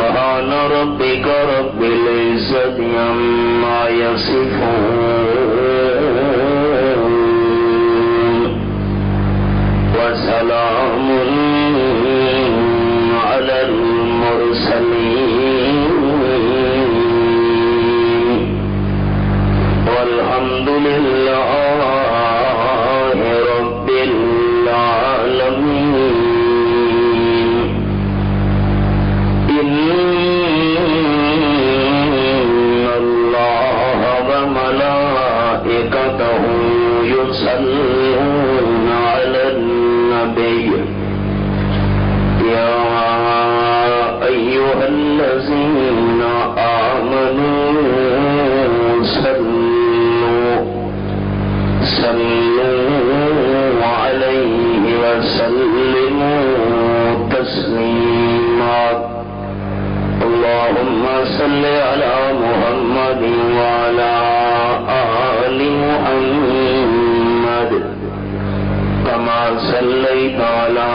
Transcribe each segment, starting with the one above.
سبحان ربك رب العزة عما يصفون وسلام على المرسلين والحمد لله رب العالمين. إن الله وملائكته يصلون على النبي يا أيها الذين آمنوا صلوا عليه وسلموا تسليما. اللهم صل على محمد وعلى آل محمد كما صليت على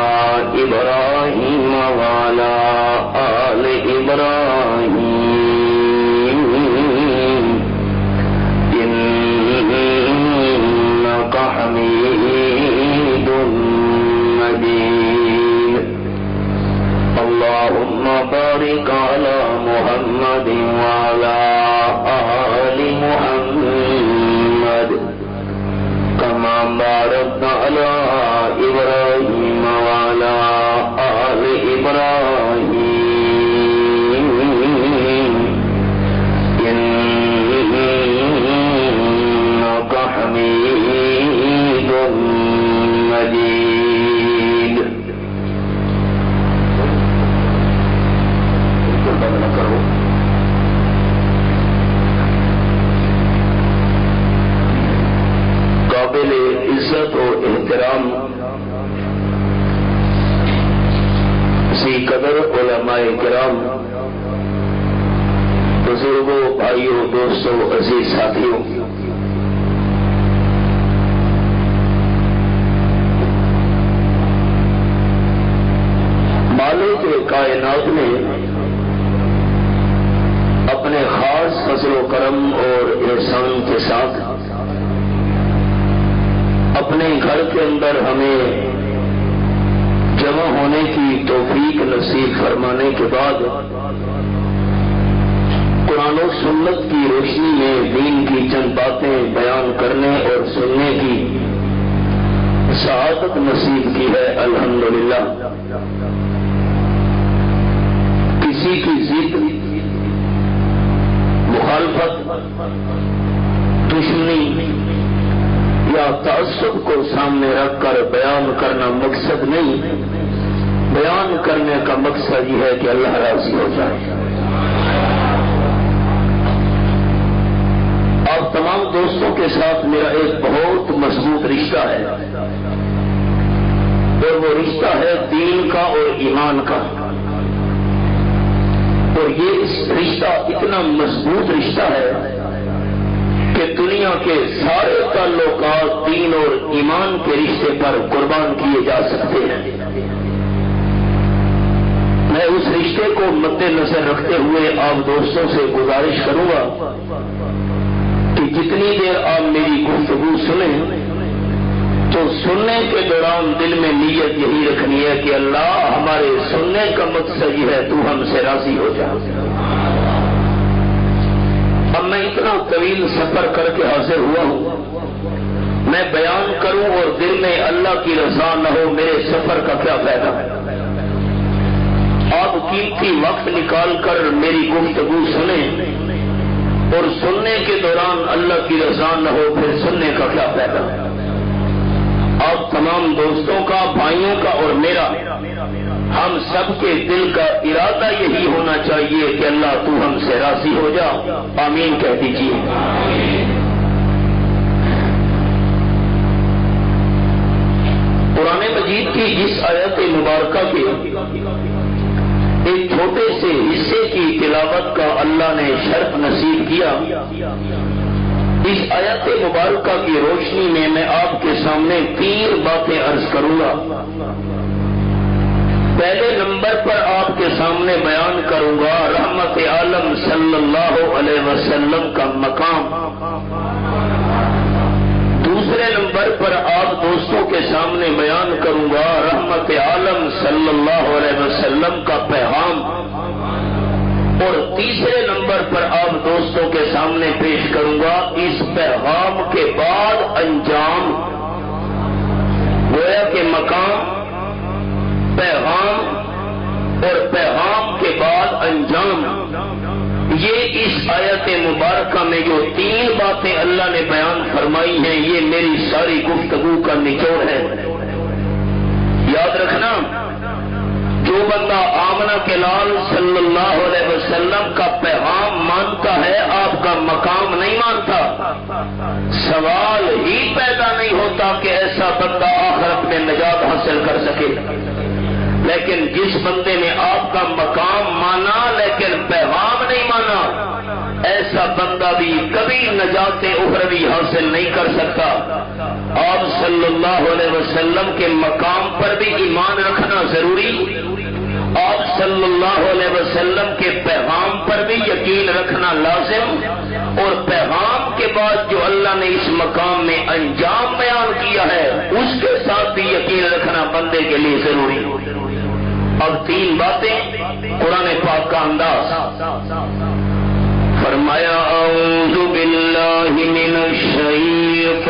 إبراهيم وعلى آل إبراهيم إنك حميد مجيد. اللهم بارك على محمد وعلى آل محمد كما باركت على إبراهيم وعلى آل إبراهيم إنك حميد مجيد. قابل عزت و احترام سی قدر علماء کرام، بزرگوں، بھائیوں، دوستوں، عزیز ساتھیوں، مالک کائنات نے اپنے خاص فضل و کرم اور احسان کے ساتھ اپنے گھر کے اندر ہمیں جمع ہونے کی توفیق نصیب فرمانے کے بعد قرآن و سنت کی روشنی میں دین کی چند باتیں بیان کرنے اور سننے کی سعادت نصیب کی ہے. الحمدللہ. کسی کی ضد، مخالفت، دشمنی یا تعصب کو سامنے رکھ کر بیان کرنا مقصد نہیں. بیان کرنے کا مقصد یہ ہے کہ اللہ راضی ہو جائے. آپ تمام دوستوں کے ساتھ میرا ایک بہت مضبوط رشتہ ہے، اور وہ رشتہ ہے دین کا اور ایمان کا. اور یہ اس رشتہ اتنا مضبوط رشتہ ہے کہ دنیا کے سارے تعلقات دین اور ایمان کے رشتے پر قربان کیے جا سکتے ہیں. میں اس رشتے کو مد نظر رکھتے ہوئے آپ دوستوں سے گزارش کروں گا کہ جتنی دیر آپ میری گفتگو سنیں تو سننے کے دوران دل میں نیت یہی رکھنی ہے کہ اللہ، ہمارے سننے کا مقصد یہ ہے تو ہم سے راضی ہو جا. اب میں اتنا طویل سفر کر کے حاضر ہوا ہوں، میں بیان کروں اور دل میں اللہ کی رضا نہ ہو، میرے سفر کا کیا فائدہ؟ آپ قیمتی وقت نکال کر میری گفتگو سنیں اور سننے کے دوران اللہ کی رضا نہ ہو، پھر سننے کا کیا فائدہ؟ آپ تمام دوستوں کا، بھائیوں کا اور میرا، ہم سب کے دل کا ارادہ یہی ہونا چاہیے کہ اللہ تو ہم سے راضی ہو جا. آمین کہہ دیجیے. قرآن مجید کی جس آیت مبارکہ کے ایک چھوٹے سے حصے کی تلاوت کا اللہ نے شرف نصیب کیا، اس آیت مبارکہ کی روشنی میں میں آپ کے سامنے 3 باتیں عرض کروں گا. پہلے نمبر پر آپ کے سامنے بیان کروں گا رحمت عالم صلی اللہ علیہ وسلم کا مقام۔ دوسرے نمبر پر آپ دوستوں کے سامنے بیان کروں گا رحمت عالم صلی اللہ علیہ وسلم کا پیغام، اور تیسرے نمبر پر آپ دوستوں کے سامنے پیش کروں گا اس پیغام کے بعد انجام۔ گویا کہ مقام، پیغام اور پیغام کے بعد انجام، یہ اس آیت مبارکہ میں جو تین باتیں اللہ نے بیان فرمائی ہیں یہ میری ساری گفتگو کا نچوڑ ہے۔ یاد رکھنا، جو بندہ آمنہ کے لال صلی اللہ علیہ وسلم کا پیغام مانتا ہے آپ کا مقام نہیں مانتا۔ سوال ہی پیدا نہیں ہوتا کہ ایسا بندہ آخرت میں نجات حاصل کر سکے، لیکن جس بندے نے آپ کا مقام مانا لیکن پیغام نہیں مانا، ایسا بندہ بھی کبھی نجات اخروی حاصل نہیں کر سکتا۔ آپ صلی اللہ علیہ وسلم کے مقام پر بھی ایمان رکھنا ضروری، آپ صلی اللہ علیہ وسلم کے پیغام پر بھی یقین رکھنا لازم، اور پیغام کے بعد جو اللہ نے اس مقام میں انجام بیان کیا ہے اس کے ساتھ بھی یقین رکھنا بندے کے لیے ضروری۔ اب تین باتیں، قرآن پاک کا انداز۔ فرمایا اعوذ باللہ من الشیطان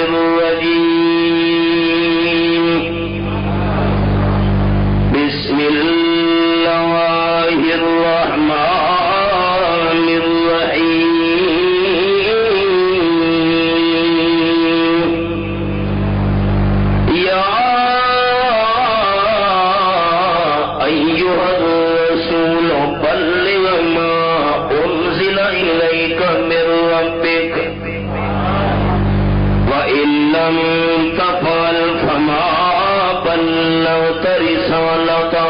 الرجیم، بسم اللہ الرحمن الرحیم، یا تفعل فما بلغت رسالته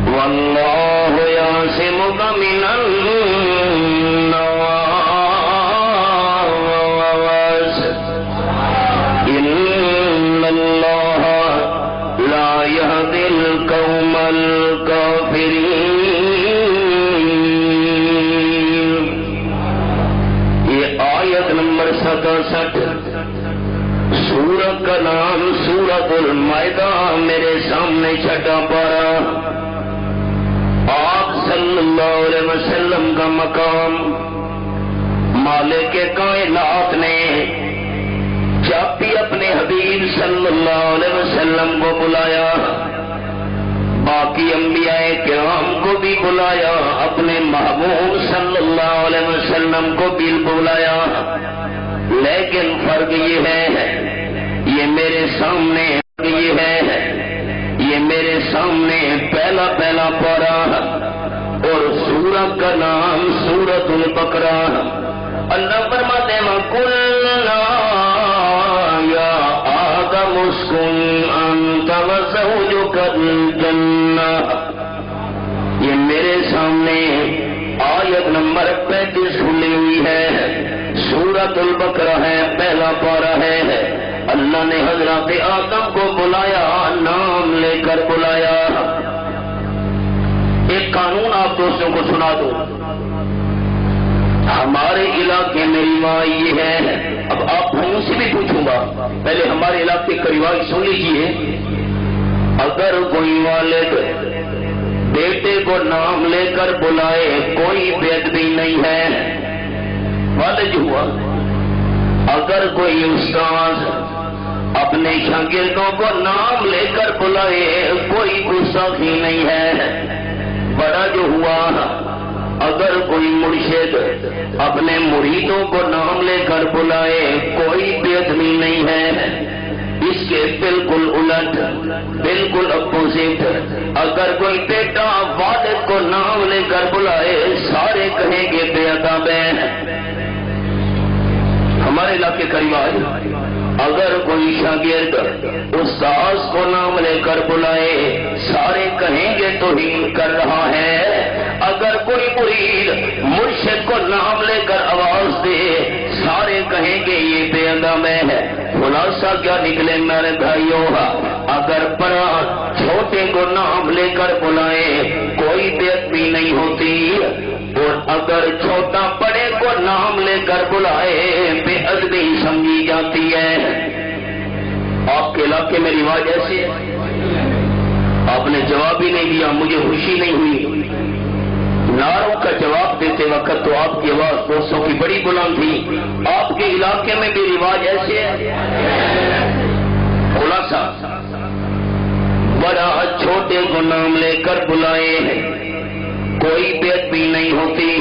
والله يعصمك من الناس إن الله لا يهدي القوم الكافرين۔ یہ آیت نمبر 67، سورت کا نام سورت المائدہ، میرے سامنے چھٹا پارا۔ آپ صلی اللہ علیہ وسلم کا مقام، مالک کائنات نے جب بھی اپنے حبیب صلی اللہ علیہ وسلم کو بلایا، باقی انبیاء کرام کو بھی بلایا، اپنے محبوب صلی اللہ علیہ وسلم کو بھی بلایا، لیکن فرق یہ ہے، یہ میرے سامنے پہلا پارا، اور سورت کا نام سورت البقرہ۔ اللہ فرماتے ہیں وَقُلْنَا يَا آدَمُ اسْكُنْ أَنْتَ وَزَوْجُكَ الْجَنَّةَ، یہ میرے سامنے آیت نمبر 35 کھلی ہوئی ہے، سورت البقرہ ہے، پہلا پارا ہے۔ اللہ نے حضرت آدم کو بلایا، نام لے کر بلایا۔ ایک قانون آپ دوستوں کو سنا دو، ہمارے علاقے میں رواج یہ ہے، اب آپ بھائیوں سے بھی پوچھوں گا، پہلے ہمارے علاقے کا رواج سن لیجیے۔ اگر کوئی والد بیٹے کو نام لے کر بلائے کوئی بے ادبی نہیں ہے، والد ہوا۔ اگر کوئی استاد اپنے شاگردوں کو نام لے کر بلائے کوئی گستاخی نہیں ہے، بڑا جو ہوا۔ اگر کوئی مرشد اپنے مریدوں کو نام لے کر بلائے کوئی بے ادبی نہیں ہے۔ اس کے بالکل الٹ، بالکل اپوزٹ، اگر کوئی بیٹا والد کو نام لے کر بلائے سارے کہیں گے بے ادب ہے۔ ہمارے علاقے کا رواج، اگر کوئی شاگرد استاذ کو نام لے کر بلائے سارے کہیں گے توہین کر رہا ہے۔ اگر کوئی مرید مرشد کو نام لے کر آواز دے سارے کہیں گے یہ بے ادب ہے۔ خلاصہ کیا نکلے میرے بھائیوں، اگر پڑھا چھوٹے کو نام لے کر بلائے کوئی بے ادبی نہیں ہوتی، اور اگر چھوٹا بڑے کو نام لے کر بلائے بے ادبی سمجھی جاتی ہے۔ آپ کے علاقے میں رواج ایسے ہے، آپ نے جواب ہی نہیں دیا، مجھے خوشی نہیں ہوئی۔ نعروں کا جواب دیتے وقت تو آپ کی آواز دوستوں کی بڑی بلند تھی، آپ کے علاقے میں بھی رواج ایسے ہے؟ خلاصہ، بڑا چھوٹے کو نام لے کر بلائے کوئی بے ادبی نہیں ہوتی،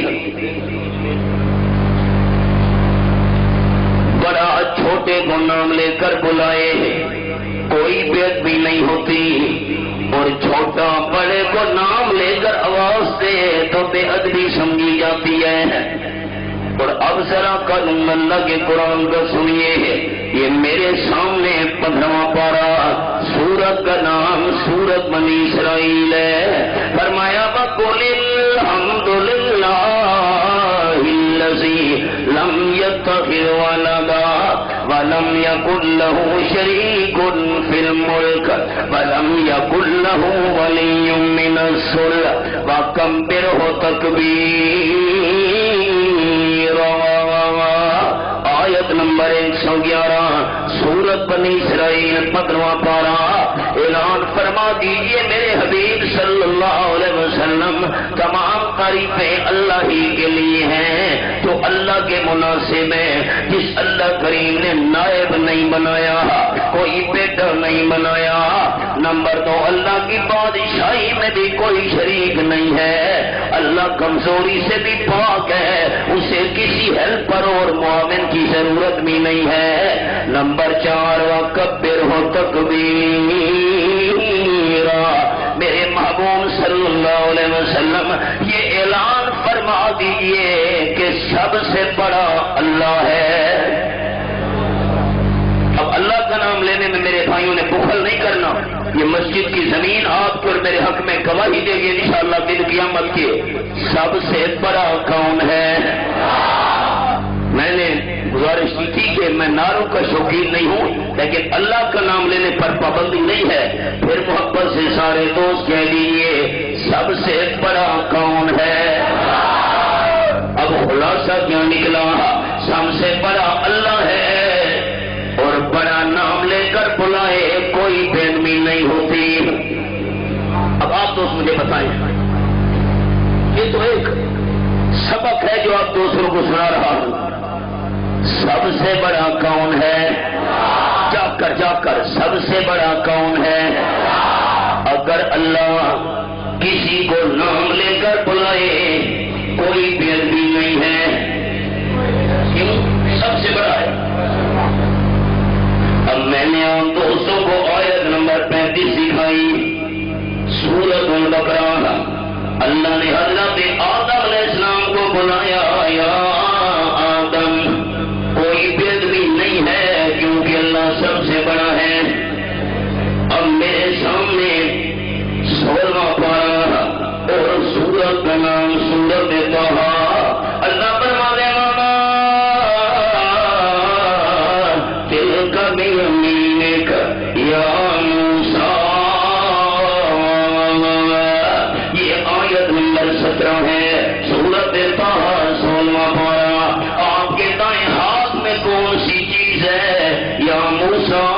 بڑا چھوٹے کو نام لے کر بلائے کوئی بے ادبی نہیں ہوتی، اور چھوٹا بڑے کو نام لے کر آواز دے تو بے ادبی سمجھی جاتی ہے۔ اور اب ذرا کلام اللہ کے قرآن کا سنیے، یہ میرے سامنے 15واں پارہ، سورت کا نام سورت بنی اسرائیل ہے۔ فرمایا وَقُلِ الْحَمْدُ لِلَّهِ الَّذِي لَمْ يَتَّخِذْ وَلَدًا وَلَمْ يَكُنْ لَهُ شَرِيكٌ فِي الْمُلْكِ وَلَمْ يَكُنْ لَهُ وَلِيٌّ مِّنَ الذُّلِّ وَكَبِّرْهُ تَكْبِيرًا۔ آیت نمبر 111 سورت بنی اسرائیل 15واں پارہ۔ اعلان فرما دیجئے میرے حبیب صلی اللہ علیہ وسلم، تمام تعریفیں اللہ ہی کے لیے ہیں تو اللہ کے مناسب ہے، جس اللہ کریم نے نائب نہیں بنایا، کوئی بیٹا نہیں بنایا۔ نمبر 2، اللہ کی بادشاہی میں بھی کوئی شریک نہیں ہے، اللہ کمزوری سے بھی پاک ہے، اسے کسی ہیلپر اور معاون کی ضرورت بھی نہیں ہے۔ نمبر 4، وَكَبِّرْهُ تَكْبِيرًا۔ میرے محبوب صلی اللہ علیہ وسلم یہ اعلان فرما دیجئے کہ سب سے بڑا اللہ ہے۔ اب اللہ کا نام لینے میں میرے بھائیوں نے بخل نہیں کرنا، یہ مسجد کی زمین آپ کو اور میرے حق میں گواہی دے گی انشاءاللہ دن قیامت کے، سب سے بڑا کون ہے؟ میں نے گزارش کی تھی کہ میں نعروں کا شوقین نہیں ہوں، لیکن اللہ کا نام لینے پر پابندی نہیں ہے، پھر محبت سے سارے دوست کہہ دیجیے سب سے بڑا کون ہے؟ اب خلاصہ کیا نکلا؟ سب سے بڑا اللہ ہے، اور بڑا نام لے کر بلائے کوئی بے ادبی نہیں ہوتی۔ اب آپ دوست مجھے بتائیں، یہ تو ایک سبق ہے جو آپ دوسروں کو سنا رہا ہوں، سب سے بڑا کون ہے؟ جا کر سب سے بڑا کون ہے؟ اگر اللہ کسی کو نام لے کر بلائے کوئی بے ادبی نہیں ہے، کیوں؟ سب سے بڑا ہے۔ اب میں نے آپ دوستوں کو آیت نمبر 35 سکھائی، سورۃ البقرہ۔ اللہ نے حضرت آدم علیہ السلام کو بلایا، یا آدم، کوئی بے ادبی نہیں ہے کیونکہ اللہ سب سے بڑا ہے۔ اب میرے سامنے 16واں پارہ اور سورت کا نام سورت طٰہٰ۔ اللہ فرماتے ہیں تلک بیمینک یا موسیٰ، یہ آیت نمبر 17 ہے سورت طٰہٰ 16واں پارہ۔ آپ کے دائیں ہاتھ میں کون سی چیز ہے؟ یا موسیٰ،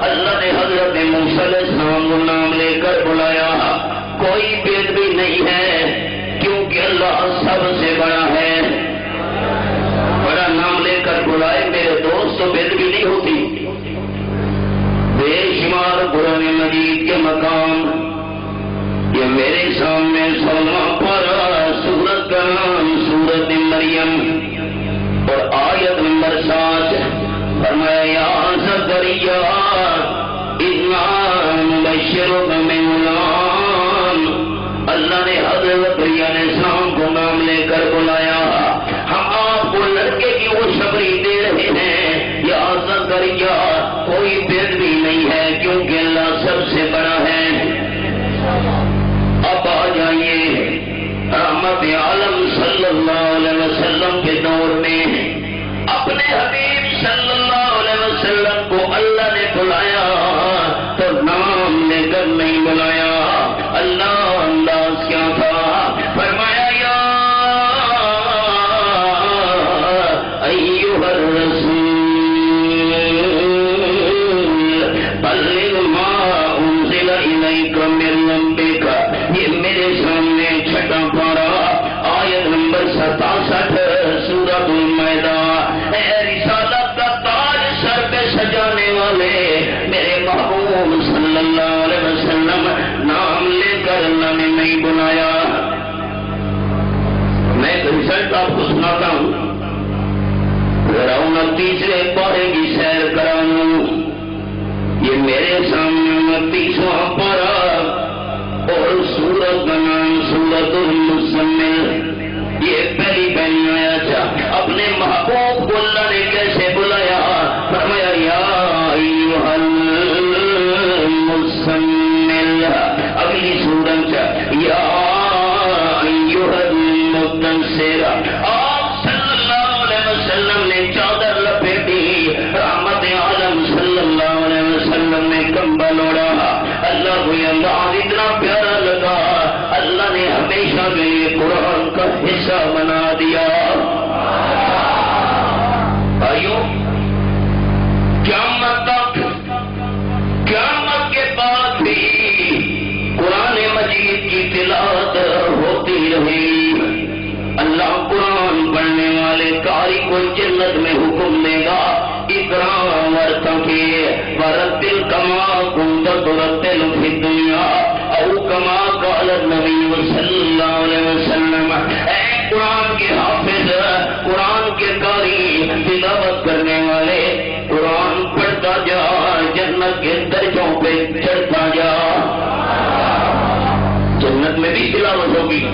اللہ نے حضرت موسیٰ علیہ السلام کو نام لے کر بلایا، کوئی بے ادبی نہیں ہے کیونکہ اللہ سب سے بڑا ہے۔ بڑا نام لے کر بلائے میرے دوست تو بے ادبی نہیں ہوتی۔ بے شمار قرآن مجید کے مقام، یہ میرے سامنے 16واں پارہ، سورت کا نام سورت مریم اور آیت نمبر 7۔ فرمایا یا زکریا انا نبشرک بغلام، اللہ نے حضرت زکریا علیہ السلام کو نام لے کر بلایا، ہم آپ کو لڑکے کی خوشخبری دے رہے ہیں، یا زکریا کوئی بے ادبی نہیں ہے کیونکہ اللہ سب سے بڑا ہے۔ اب آ جائیے رحمت عالم صلی اللہ علیہ وسلم کے دور میں اپنے حبیب صلی اللہ علیہ وسلم کو اللہ نے بلایا تو نام لے کر نہیں بلایا. اللہ انداز کیا تھا؟ فرمایا یا ایھا الرسول بلغ ما انزل الیک من ربک. یہ میرے سامنے چھٹا پارا آیت نمبر 67 سورۃ المائدہ. اے رسالت کا تاج سر پہ سجانے والے میرے محبوب صلی اللہ علیہ وسلم نام لے کر اللہ نے نہیں بلایا. میں ایک رزلٹ آپ کو سناتا ہوں، ذرا 29ویں پارے کی سیر کراؤں. یہ میرے سامنے 29واں پارا اور سورت کا نام سورۃ المزمل. یہ پہلی پہلی آیت اپنے محبوب کو اللہ نے کیسے بلایا؟ فرمایا یا ایھا المزمل. اگلی سورت یا ایھا المدثر. آپ صلی اللہ علیہ وسلم نے چادر لپیٹی، رحمت عالم صلی اللہ علیہ وسلم نے کمبل اوڑھا. اللہ کو یہ انداز اتنا پیارا لگا، اللہ نے ہمیشہ کے لیے قرآن کا حصہ بنا دیا. بھائیو، قیامت تک، قیامت کے بعد بھی قرآن مجید کی تلاوت ہوتی رہے گی. اللہ قرآن پڑھنے والے قاری کو جنت میں حکم دے گا اقرا ورتقی ورتل کما کنت ترتل فی الدنیا او کما قال النبی صلی اللہ علیہ وسلم. اے قرآن کے حافظ، قرآن کے قاری، تلاوت کرنے والے، قرآن پڑھتا جا، جنت کے درجوں پہ چڑھتا جا. جنت میں بھی تلاوت ہوگی،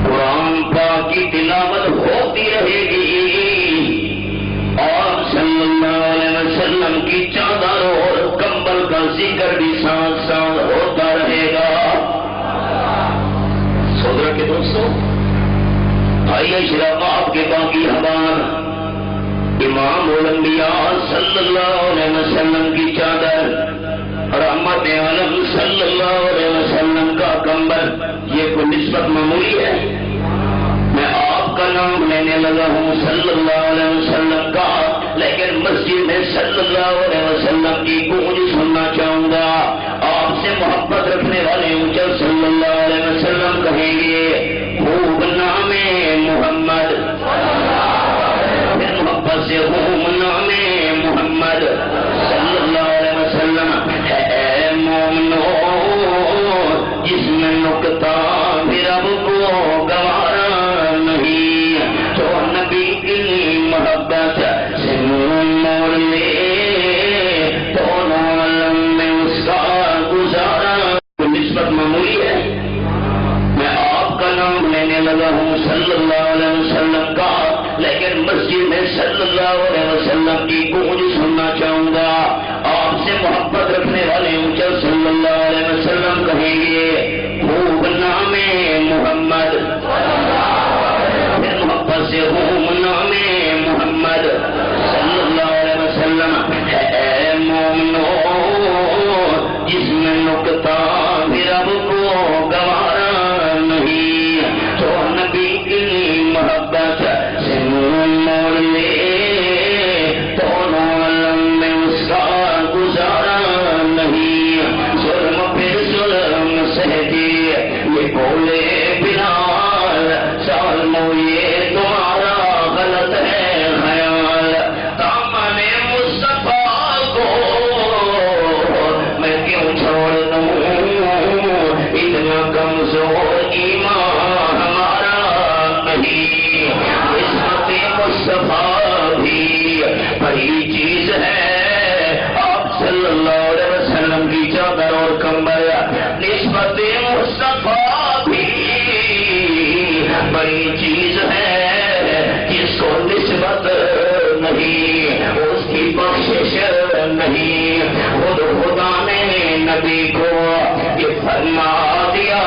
قرآن پاک کی تلاوت ہوتی رہے گی. اور صلی اللہ علیہ وسلم کی چادر اور کمبل کا ذکر بھی ساتھ ساتھ ہوتا رہے گا. سودرا کے دوستوں، بھائی اشراف آپ کے باقی حبار امام الانبیاء صلی اللہ علیہ وسلم کی چادر، رحمت عالم صلی اللہ علیہ وسلم کا کمبل، یہ کوئی نسبت معمولی ہے؟ میں آپ کا نام لینے لگا ہوں صلی اللہ علیہ وسلم کا، لیکن مسجد میں صلی اللہ علیہ وسلم کی گونج سننا چاہوں گا. آپ سے محبت رکھنے والے اونچا صلی اللہ علیہ وسلم کہیں گے خوب نام محمد، پھر محبت سے خوب نام محمد صلی اللہ علیہ وسلم. اے مومنو، جس میں نکتا بھی رب کو گوارا نہیں، تو نبی کی محبت سے منہ موڑ لے، دونوں عالم میں اس کا گزارا. نسبت معمولی ہے؟ میں آپ کا نام لینے لگا ہوں صلی اللہ علیہ وسلم کا، لیکن مسجد میں صلی اللہ علیہ وسلم کی گونج سننا چاہوں گا. آپ سے محبت رکھنے والے اونچا صلی اللہ علیہ وسلم کہیں گے خوب نام محمد، پھر محبت سے خوب نام محمد صلی اللہ علیہ وسلم. اے مومنو، جس میں نکتا بھی رب کو گوارا نہیں، تو نبی کی محبت سے منہ موڑ لے، دونوں عالم میں اس کا گزارا نہیں. ظلم پہ ظلم سہتی یہ بولے بلال، سالمو یہ تمہارا غلط ہے خیال. دامن مصطفیٰ کو میں کیوں چھوڑ دوں، اتنا کمزور ایمان ہمارا نہیں. عصمت مصطفیٰ بھی بڑی چیز ہے، آپ صلی اللہ علیہ وسلم کی چادر اور کمبل. نسبت مصطفیٰ بھی بڑی چیز ہے، جس کو نسبت نہیں اس کی بخشش نہیں. خود خدا نے نبی کو یہ فرما دیا،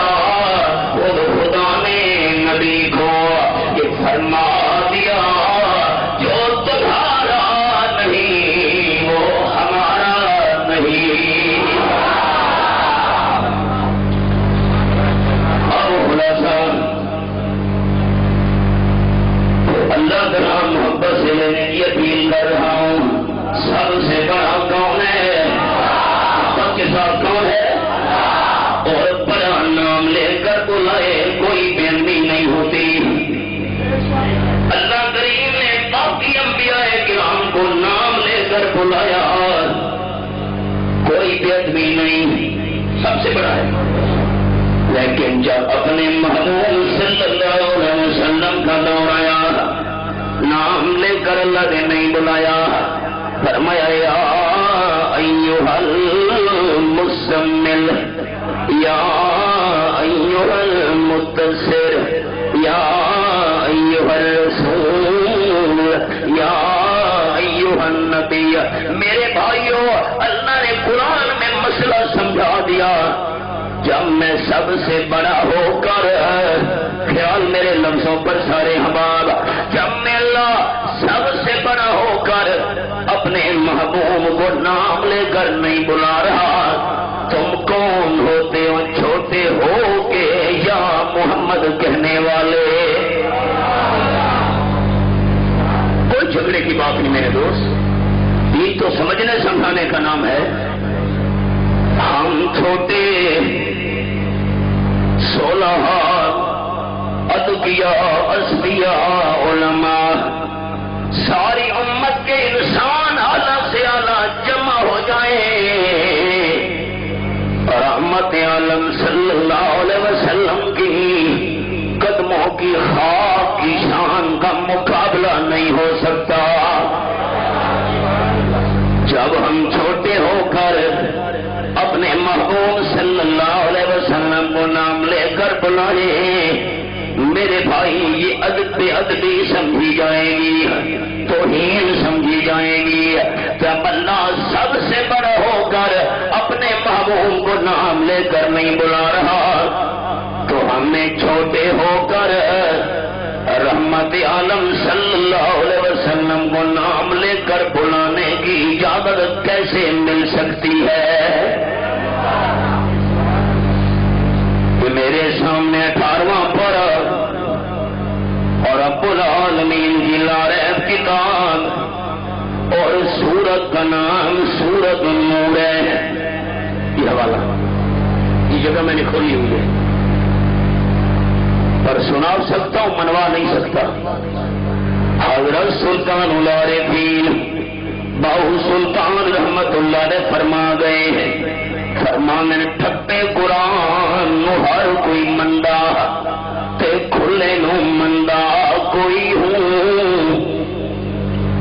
خود خدا نے نبی کو یہ فرما دیا، جو تمہارا نہیں وہ ہمارا نہیں. بھی نہیں، سب سے بڑا ہے، لیکن جب اپنے محبوب صلی اللہ علیہ وسلم کا دور آیا، نام لے کر اللہ نے نہیں بلایا، فرمایا یا ایھا المزمل، یا ایھا المدثر، یا ایھا الرسول، یا ایھا النبی۔ میرے بھائیوں، اللہ نے قرآن میں مسئلہ سمجھا دیا، جب میں سب سے بڑا ہو کر، خیال میرے لفظوں پر سارے حباب، جب میں اللہ سب سے بڑا ہو کر اپنے محبوب کو نام لے کر نہیں بلا رہا، تم کون ہوتے ہو چھوٹے ہو کے یا محمد کہنے والے؟ کوئی جھگڑے کی بات نہیں میرے دوست، دین تو سمجھنے سمجھانے کا نام ہے۔ ہم چھوٹے 16 ادبیاء، اصفیاء، علماء، ساری امت کے انسان اعلیٰ سے اعلیٰ جمع ہو جائیں، رحمت عالم صلی اللہ علیہ وسلم کی قدموں کی خاک کی شان کا مقابلہ نہیں ہو سکتا۔ جب ہم چھوٹے ہو کر اپنے محبوب صلی اللہ علیہ وسلم کو نام لے کر بلائیں، میرے بھائی یہ ادب ادبی سمجھی جائے گی، توہین سمجھی جائے گی۔ جب اللہ سب سے بڑا ہو کر اپنے محبوب کو نام لے کر نہیں بلا رہا، تو ہمیں چھوٹے ہو کر رحمت عالم صلی اللہ علیہ وسلم کو نام لے کر بلانے کی اجازت کیسے مل سکتی ہے؟ میرے سامنے 18واں پارہ اور رب العالمین کی لارب کتاب، اور سورت کا نام سورت النور ہے۔ یہ حوالہ یہ جگہ میں نے کھولی ہوئی ہے، پر سنا سکتا ہوں، منوا نہیں سکتا۔ حضرت سلطان العارفین باہو سلطان رحمت اللہ نے فرما گئے ہیں، فرمانے ٹھپے قرآن نو ہر کوئی مندا تے کھلے نو مندا کوئی ہوں۔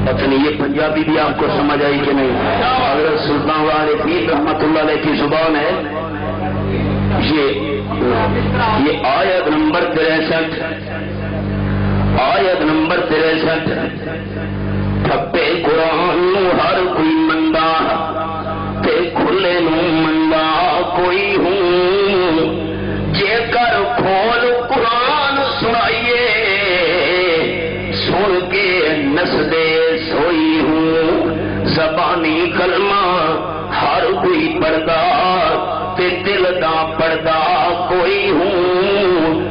پتہ نہیں یہ پنجابی بھی آپ کو سمجھ آئی کہ نہیں؟ حضرت سلطان العارفین رحمت اللہ علیہ کی زبان ہے یہ آیت نمبر 63، آیت نمبر 63، ٹھپے قرآن نو ہر کوئی مندا تے کھلے نو مندا کوئی ہوں، جے کر کھول قرآن سنائیے، سن کے نسدے سوئی ہوں، زبانی کلمہ ہر کوئی پڑھدا تے دل دا پڑھدا کوئی ہوں،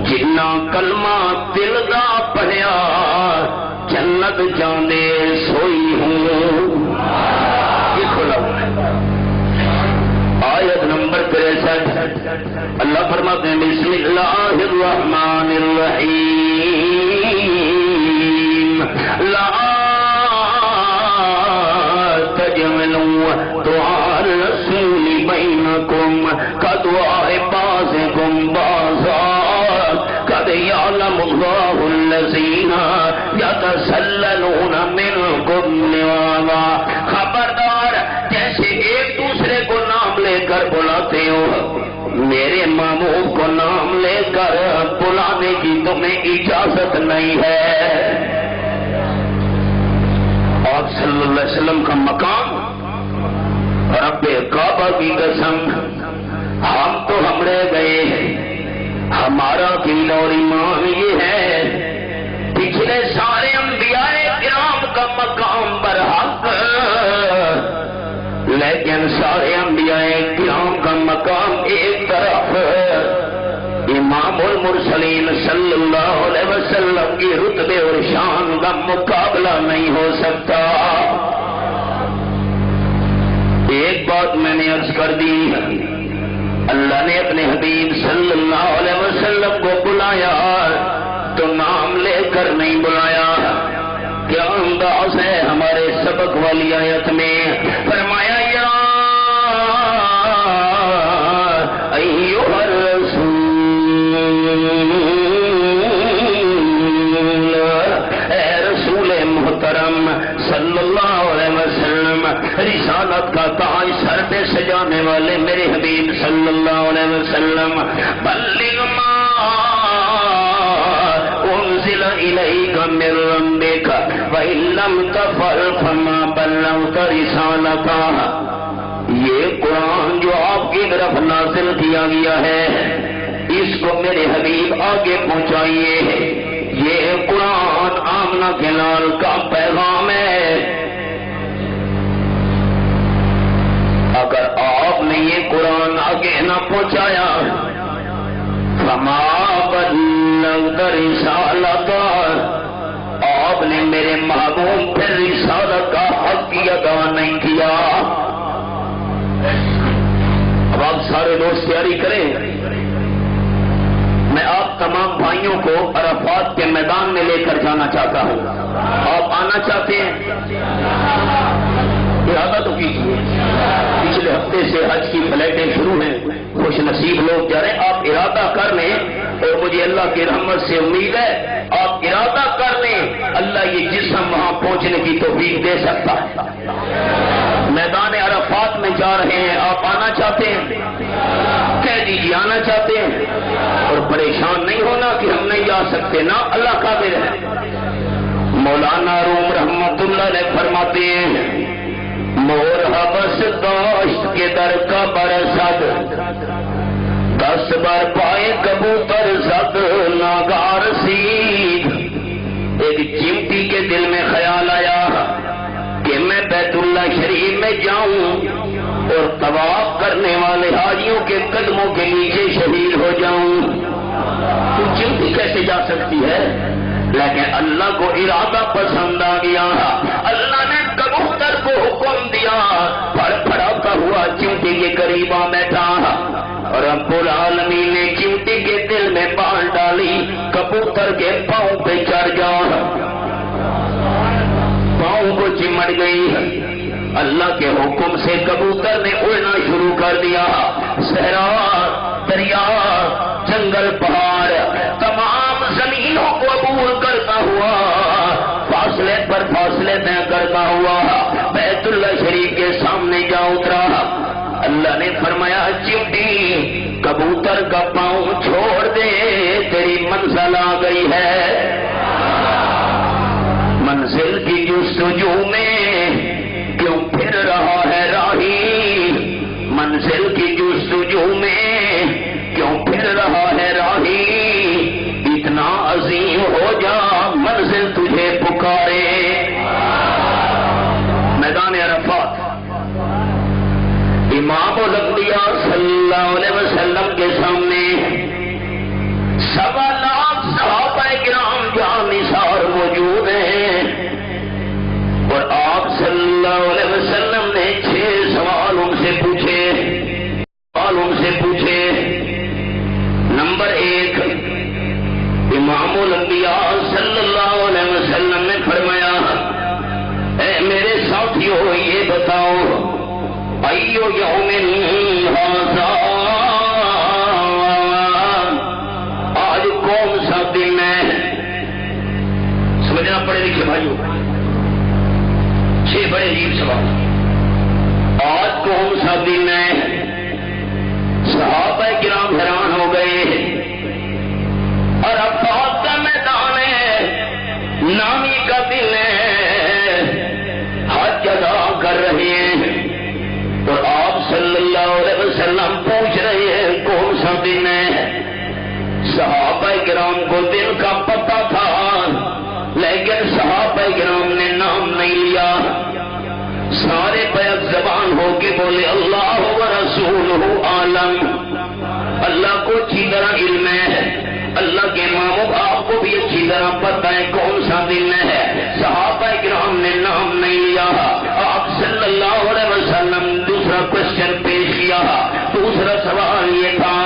جنہ کلمہ دل دا پڑھیا جنت جاندے سوئی ہوں۔ یہ کھلا ہوا ہے آیت نمبر 63، اللہ فرماتے ہیں بسم اللہ الرحمن الرحیم، لا تجملوا دعاء الرسول بینکم کدعاء بعضکم بعضا قد یعلم اللہ الذین یتسللون منکم لواذا۔ خبردار، جیسے ایک دوسرے کو نام لے کر بلاتے ہو، میرے محبوب کو نام لے کر بلانے کی تمہیں اجازت نہیں ہے۔ آپ صلی اللہ علیہ وسلم کا مقام، رب کعبہ کی قسم، ہم تو ہم رہ گئے، ہمارا دین اور ایمان یہ ہے، پچھلے سارے انبیاء کرام کا مقام برحق، لیکن سارے انبیاء کرام کا مقام ایک طرف، امام المرسلین صلی اللہ علیہ وسلم کی رتبے اور شان کا مقابلہ نہیں ہو سکتا۔ ایک بات میں نے عرض کر دی، اللہ نے اپنے حبیب صلی اللہ علیہ وسلم کو بلایا تو نام لے کر نہیں بلایا۔ کیا انداز ہے ہمارے سبق والی آیت میں، فرمایا یا صلی اللہ علیہ وسلم بلغ ما انزل الیک من ربک وان لم تفعل فما بلغت رسالتہ. یہ قرآن جو آپ کی طرف نازل کیا گیا ہے اس کو میرے حبیب آگے پہنچائیے. یہ قرآن آمنہ کے لال کا پیغام ہے. اگر آپ نے یہ قرآن آگے نہ پہنچایا فما بلغت رسالتہ، آپ نے میرے محبوب پھر رسالت کا حق کی ادا نہیں کیا. اب آپ سارے دوست تیاری کریں. میں آپ تمام بھائیوں کو عرفات کے میدان میں لے کر جانا چاہتا ہوں. آپ آنا چاہتے ہیں؟ ارادہ تو کیجیے. پچھلے ہفتے سے حج کی فلائٹیں شروع ہیں. خوش نصیب لوگ جا رہے ہیں. آپ ارادہ کر لیں اور مجھے اللہ کی رحمت سے امید ہے آپ ارادہ کر لیں اللہ یہ جسم وہاں پہنچنے کی توفیق دے سکتا ہے. میدان عرفات میں جا رہے ہیں. آپ آنا چاہتے ہیں؟ کہہ دیجیے آنا چاہتے ہیں. اور پریشان نہیں ہونا کہ ہم نہیں جا سکتے. نا اللہ قادر ہے. مولانا روم رحمت اللہ علیہ فرماتے ہیں مور حبس داشت کے در کا برسد 10 بار پائے کبوتر زد ناگار سید. ایک چمٹی کے دل میں خیال آیا کہ میں بیت اللہ شریف میں جاؤں اور طواف کرنے والے حاجیوں کے قدموں کے نیچے شہید ہو جاؤں. تو چمٹی کیسے جا سکتی ہے؟ لیکن اللہ کو ارادہ پسند آ گیا. اللہ نے کبوتر کو حکم دیا پھڑ پھڑاتا ہوا چمٹی کے قریب آ بیٹھا اور رب العالمین نے چمٹی کے دل میں بال ڈالی. کبوتر کے پاؤں پہ چڑھ جا پاؤں کو چمٹ گئی. اللہ کے حکم سے کبوتر نے اڑنا شروع کر دیا. صحرا دریا جنگل پہاڑ تمام زمینوں کو عبور کرتا ہوا فاصلے پر فاصلے طے کرتا ہوا بیت اللہ شریف کے سامنے جا اترا. اللہ نے فرمایا چمٹی کبوتر کا پاؤں چھوڑ دے تیری منزل آ گئی ہے. منزل کی جستجو میں کیوں پھر رہا ہے راہی. منزل کی جستجو میں کیوں پھر رہا ہے راہی. اتنا عظیم ہو جا منزل تجھے پکارے. میدان عرفات امام الانبیاء صلی اللہ علیہ وسلم کے سامنے 1.25 لاکھ صحابہ کرام جہاں نثار موجود ہیں اور آپ صلی اللہ علیہ وسلم نے 6 سوال ان سے پوچھے. نمبر 1 امام الانبیاء صلی اللہ علیہ وسلم نے فرمایا اے میرے ساتھیوں یہ بتاؤ ایو یوم ھذا آج کون سا دن ہے. سمجھنا پڑے لکھے بھائیوں. 6 بڑے عجیب سوال. آج کون سا دن ہے؟ صحابہ کرام حیران ہو گئے. عرفات کا میدان ہے نامی کا دن ہے حج ادا کر رہے ہیں اور آپ صلی اللہ علیہ وسلم پوچھ رہے ہیں کون سا دن ہے. صحابہ کرام کو دن کا پتہ تھا لیکن صحابہ کرام نے نام نہیں لیا. سارے بیک زبان ہو کے بولے اللہ و رسولہ عالم. اللہ کو اچھی طرح علم ہے. اللہ کے ماں باپ کو بھی اچھی طرح پتہ ہے کون سا دن ہے. صحابہ کرام نے نام نہیں لیا. آپ صلی اللہ علیہ وسلم دوسرا کوشچن پیش کیا. دوسرا سوال یہ تھا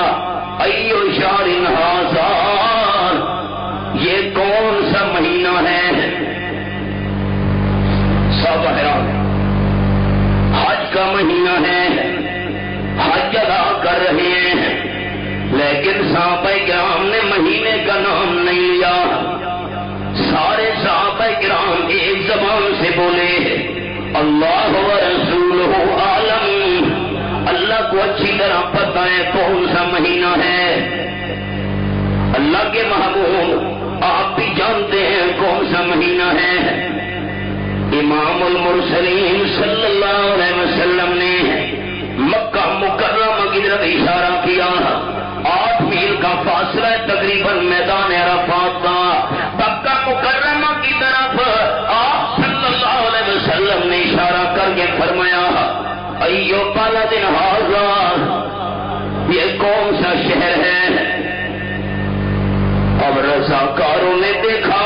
ایو شہر ھذا یہ کون سا مہینہ ہے. سب حیران. حج کا مہینہ ہے حج ادا کر رہے ہیں لیکن صحابہ کرام نے مہینے کا نام نہیں لیا. سارے صحابہ کرام ایک زبان سے بولے اللہ و رسولہ عالم. اللہ کو اچھی طرح پتہ ہے ہے کون سا مہینہ ہے؟ اللہ کے محبوب آپ بھی جانتے ہیں کون سا مہینہ ہے؟ امام المرسلین صلی اللہ علیہ وسلم نے مکہ مکرمہ کی طرف اشارہ کیا. 8 میل کا فاصلہ تقریباً میدان عرفات کا. مکہ مکرمہ کی طرف آپ صلی اللہ علیہ وسلم نے اشارہ کر کے فرمایا ایو بلد ھذا، یہ کون سا شہر ہے؟ اب رضاکاروں نے دیکھا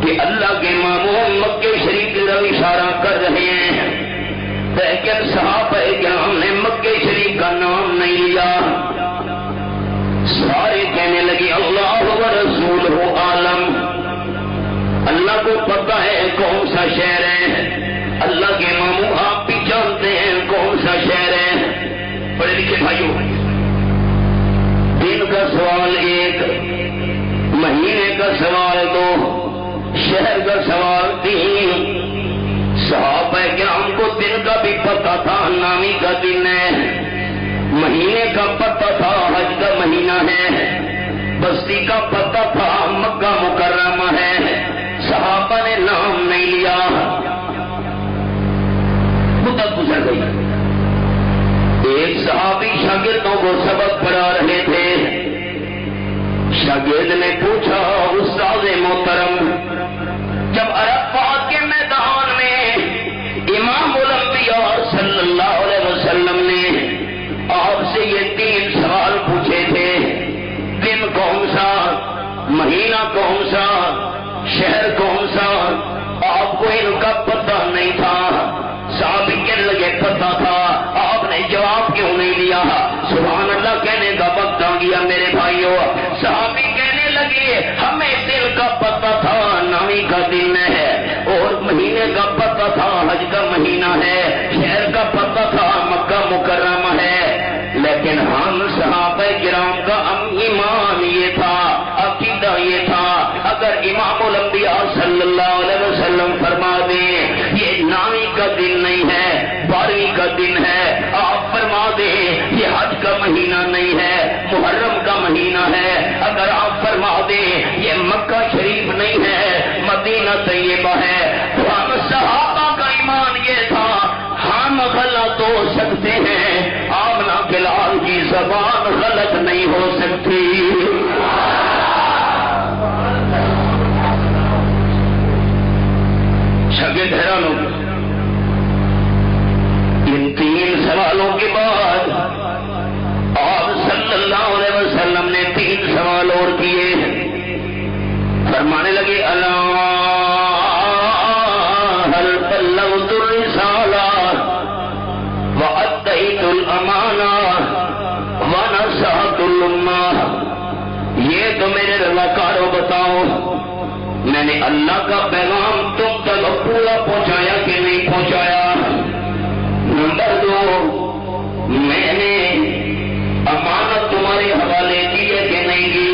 کہ اللہ کے مامون مکے شریف کی طرف اشارہ کر رہے ہیں، لیکن صحابہ کرام نے مکے شریف کا نام نہیں لیا. سارے کہنے لگے اللہ و رسولہ عالم، اللہ کو پتہ ہے کون سا شہر ہے. اللہ کے ماموں آپ بھی جانتے ہیں کون سا شہر ہے. پڑھے لکھے بھائیوں، دن کا سوال 1، مہینے کا سوال 2، شہر کا سوال 3. صحابہ کرام کو دن کا بھی پتہ تھا، نامی کا دن ہے. مہینے کا پتہ تھا، حج کا مہینہ ہے. بستی کا پتہ تھا، مکہ مکرمہ ہے. صحابہ نے نام نہیں لیا. مدت گزر گئی. ایک صحابی شاگردوں کو سبق پڑھا رہے تھے. شاگرد نے پوچھا استاد محترم، جب عرفات کے میدان میں امام الانبیاء صلی اللہ علیہ وسلم نے آپ سے یہ 3 سوال پوچھے تھے، دن کون سا، مہینہ کون سا، شہر کون سا، آپ کو ان کا پتہ نہیں تھا. صحابی کہنے لگے پتہ تھا، آپ نے جواب کیوں نہیں دیا؟ سبحان اللہ کہنے کا وقت آ گیا میرے بھائیوں. صحابی کہنے لگے ہمیں دن کا پتہ تھا، نامی کا دن ہے، اور مہینے کا پتہ تھا، حج کا مہینہ ہے، شہر کا پتہ تھا، مکہ مکرمہ ہے. لیکن ہم صحابہ کرام کا ایمان یہ تھا، عقیدہ یہ تھا، اگر امام الانبیاء صلی اللہ علیہ وسلم فرما دیں یہ نامی کا دن نہیں ہے، 12ویں کا دن ہے، آپ فرما دیں یہ حج کا مہینہ نہیں ہے، محرم کا مہینہ ہے، اگر آپ فرما دیں یہ مکہ شریف نہیں ہے، مدینہ طیبہ ہے، تو ہم صحابہ کا ایمان یہ تھا ہم غلط ہو سکتے ہیں، آمنہ کے لال کی زبان غلط نہیں ہو سکتی. شاگرد حیران ہو گئے. ان 3 سوالوں کے بعد آپ صلی اللہ علیہ وسلم نے 3 سوال اور کیے. فرمانے لگے اللہ هل بلغت الرسالة وأديت الأمانة ونصحت الأمة. یہ تو میرے رضاکاروں بتاؤ میں نے اللہ کا پیغام تم تک پورا پہنچایا کہ نہیں پہنچایا؟ نمبر 2، میں نے امانت تمہارے حوالے کی ہے کہ نہیں کی؟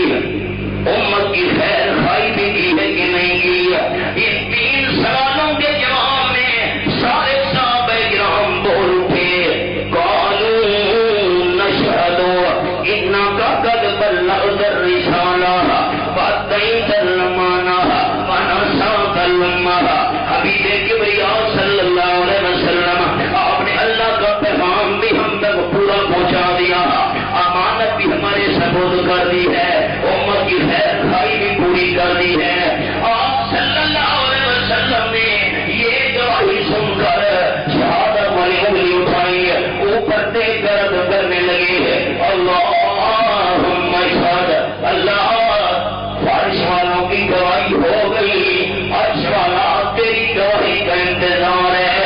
امت کی خیر خواہی بھی کی ہے کہ نہیں کی؟ ان 3 سوالوں کے جواب میں سارے صحابہ کرام بول اٹھے قالوا نشهد انک قد بلغت الرسالہ وأديت الأمانة ونصحت الأمة. حبیب کبریا صلی اللہ علیہ وسلم آپ نے اللہ کا پیغام بھی ہم تک پورا پہنچا دیا، امانت بھی ہمارے سپرد کر دی ہے، امت کی خیر خواہی بھی پوری کر دی ہے. آپ صلی اللہ علیہ وسلم نے یہ گواہی سن کر شہادت والی انگلی اٹھائی، اوپر دیکھ کر عرض کرنے لگے اللہم اشہد. اللہ عرش والوں کی گواہی ہو گئی، عرش والا تیری گواہی کا انتظار ہے.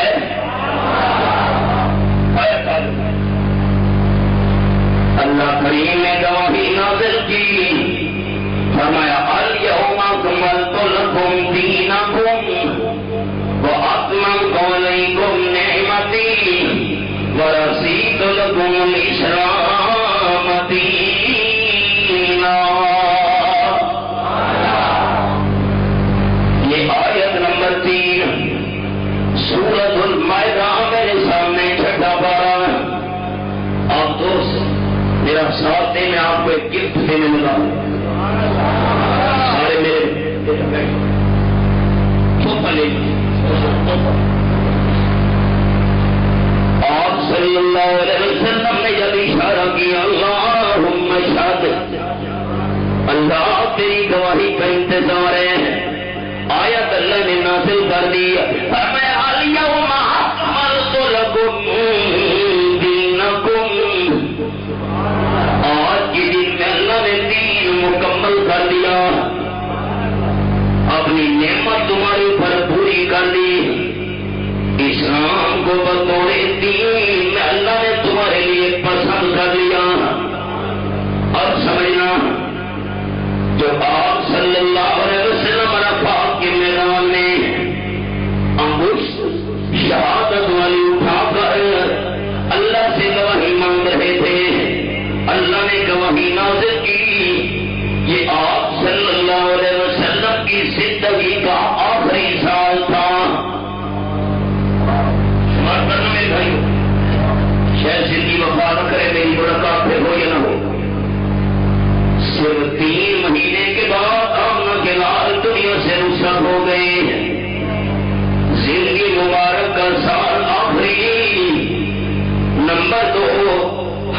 اللہ کریم نے گواہی نازل کی، فرمایا الیوم اکملت لکم دینکم واتممت علیکم نعمتی ورضیت لکم الاسلام دینا. یہ آیت نمبر 3 سورۃ المائدہ میرے سامنے چھٹا پارہ. اب دوست میرا ساتھ دیں، میں آپ کو ایک گفٹ دینے لگا. سارے میرے تحفہ لے. آپ صلی اللہ علیہ وسلم نے جب اشارہ کیا اللہم اشہد، اللہ تیری گواہی کا انتظار ہے، آیت اللہ نے نازل کر دی. فرمایا الیوم اکملت لکم دینکم، آج کے دن میں اللہ نے دین مکمل کر دیا، اپنی نعمت تمہارے اوپر پوری کر دی. اسلام کو بطور دین میں اللہ نے تمہارے لیے پسند کر لیا. اب سمجھنا، جو آپ صلی اللہ علیہ وسلم عرفات کے میدان میں انگشت شہادت والی اٹھا کر اللہ سے گواہی مانگ رہے تھے، اللہ نے گواہی نازل کی. یہ آپ صلی اللہ علیہ وسلم کی زندگی کا آخری سال تھا. شاید زندگی وفا نہ کرے، میری ملاقات پھر ہو یا نہ ہو. صرف 3 مہینے کے بعد آمنہ کے لال دنیا سے رخصت ہو گئے. زندگی مبارک کا سال آخری. نمبر 2،